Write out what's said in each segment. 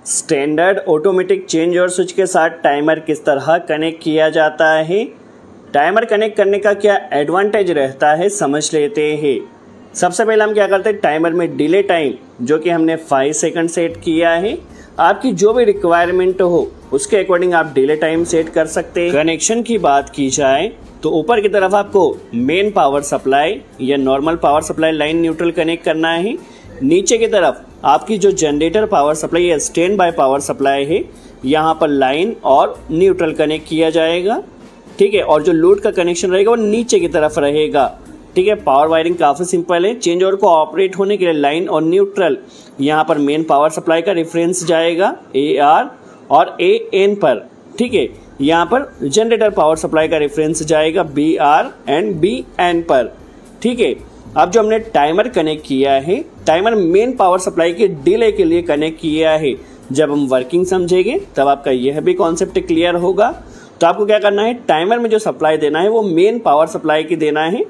Standard automatic change over switch के साथ timer किस तरह कनेक्ट किया जाता है, टाइमर कनेक्ट करने का क्या एडवांटेज रहता है, समझ लेते हैं। सबसे पहले हम क्या करते हैं, टाइमर में डिले टाइम जो कि हमने 5 सेकंड सेट किया है, आपकी जो भी रिक्वायरमेंट हो उसके अकॉर्डिंग आप डिले टाइम सेट कर सकते हैं। कनेक्शन की बात की जाए तो ऊपर की तरफ आपको मेन पावर सप्लाई या normal power supply line neutral connect करना है। नीचे की तरफ आपकी जो जनरेटर पावर सप्लाई या स्टैंड बाय पावर सप्लाई है, यहाँ पर लाइन और न्यूट्रल कनेक्ट किया जाएगा, ठीक है। और जो लोड का कनेक्शन रहेगा वो नीचे की तरफ रहेगा, ठीक है। पावर वायरिंग काफ़ी सिंपल है। चेंज ओवर को ऑपरेट होने के लिए लाइन और न्यूट्रल यहाँ पर मेन पावर सप्लाई का रेफरेंस जाएगा AR और AN पर, ठीक है। यहाँ पर जनरेटर पावर सप्लाई का रेफरेंस जाएगा BR एंड BN पर, ठीक है। अब जो हमने टाइमर कनेक्ट किया है, टाइमर मेन पावर सप्लाई के डिले के लिए कनेक्ट किया है। जब हम वर्किंग समझेंगे तब आपका यह भी कॉन्सेप्ट क्लियर होगा। तो आपको क्या करना है, टाइमर में जो सप्लाई देना है वो मेन पावर सप्लाई की देना है,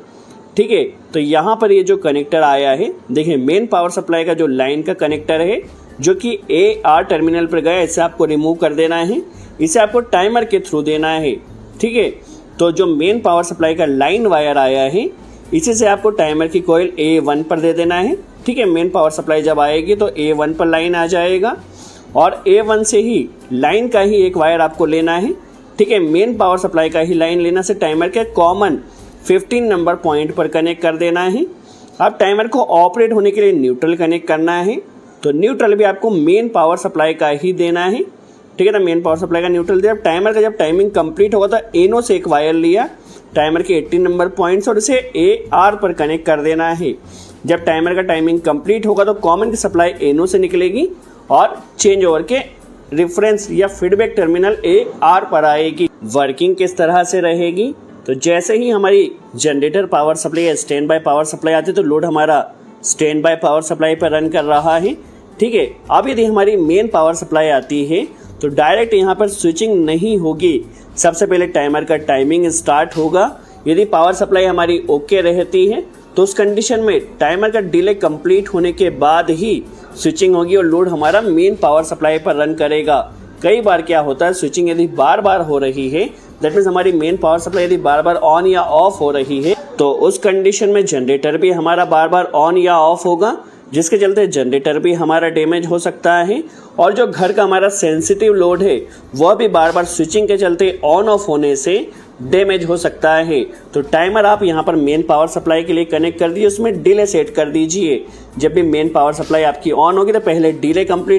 ठीक है। तो यहाँ पर ये जो कनेक्टर आया है, देखिए मेन पावर सप्लाई का जो लाइन का कनेक्टर है जो कि AR टर्मिनल पर गया, इसे आपको रिमूव कर देना है, इसे आपको टाइमर के थ्रू देना है, ठीक है। तो जो मेन पावर सप्लाई का लाइन वायर आया है, इसी से आपको टाइमर की कॉइल A1 पर दे देना है, ठीक है। मेन पावर सप्लाई जब आएगी तो A1 पर लाइन आ जाएगा और A1 से ही लाइन का ही एक वायर आपको लेना है, ठीक है। मेन पावर सप्लाई का ही लाइन लेना से टाइमर के कॉमन 15 नंबर पॉइंट पर कनेक्ट कर देना है। अब टाइमर को ऑपरेट होने के लिए न्यूट्रल कनेक्ट करना है, तो न्यूट्रल भी आपको मेन पावर सप्लाई का ही देना है, ठीक है ना। मेन पावर सप्लाई का न्यूट्रल दिया। टाइमर का जब टाइमिंग कंप्लीट होगा तो एनो से एक वायर लिया टाइमर के 18 नंबर पॉइंट्स और इसे AR पर कनेक्ट कर देना है। जब टाइमर का टाइमिंग कंप्लीट होगा तो कॉमन की सप्लाई एनो से निकलेगी और चेंज ओवर के रेफरेंस या फीडबैक टर्मिनल AR पर आएगी। वर्किंग किस तरह से रहेगी, तो जैसे ही हमारी जनरेटर पावर सप्लाई या स्टैंड बाय पावर सप्लाई आती है तो लोड हमारा स्टैंड बाय पावर सप्लाई पर रन कर रहा है, ठीक है। अब यदि हमारी मेन पावर सप्लाई आती है तो डायरेक्ट यहाँ पर स्विचिंग नहीं होगी। सबसे पहले टाइमर का टाइमिंग स्टार्ट होगा। यदि पावर सप्लाई हमारी ओके रहती है तो उस कंडीशन में टाइमर का डिले कंप्लीट होने के बाद ही स्विचिंग होगी और लोड हमारा मेन पावर सप्लाई पर रन करेगा। कई बार क्या होता है, स्विचिंग यदि बार बार हो रही है, दैट मीन्स हमारी मेन पावर सप्लाई यदि बार बार ऑन या ऑफ हो रही है, तो उस कंडीशन में जनरेटर भी हमारा बार बार ऑन या ऑफ होगा, जिसके चलते जनरेटर भी हमारा डैमेज हो सकता है। और जो घर का हमारा सेंसिटिव लोड है वह भी बार बार स्विचिंग के चलते ऑन ऑफ होने से डैमेज हो सकता है। तो टाइमर आप यहाँ पर मेन पावर सप्लाई के लिए कनेक्ट कर दीजिए, उसमें डिले सेट कर दीजिए। जब भी मेन पावर सप्लाई आपकी ऑन होगी तो पहले डिले कंप्लीट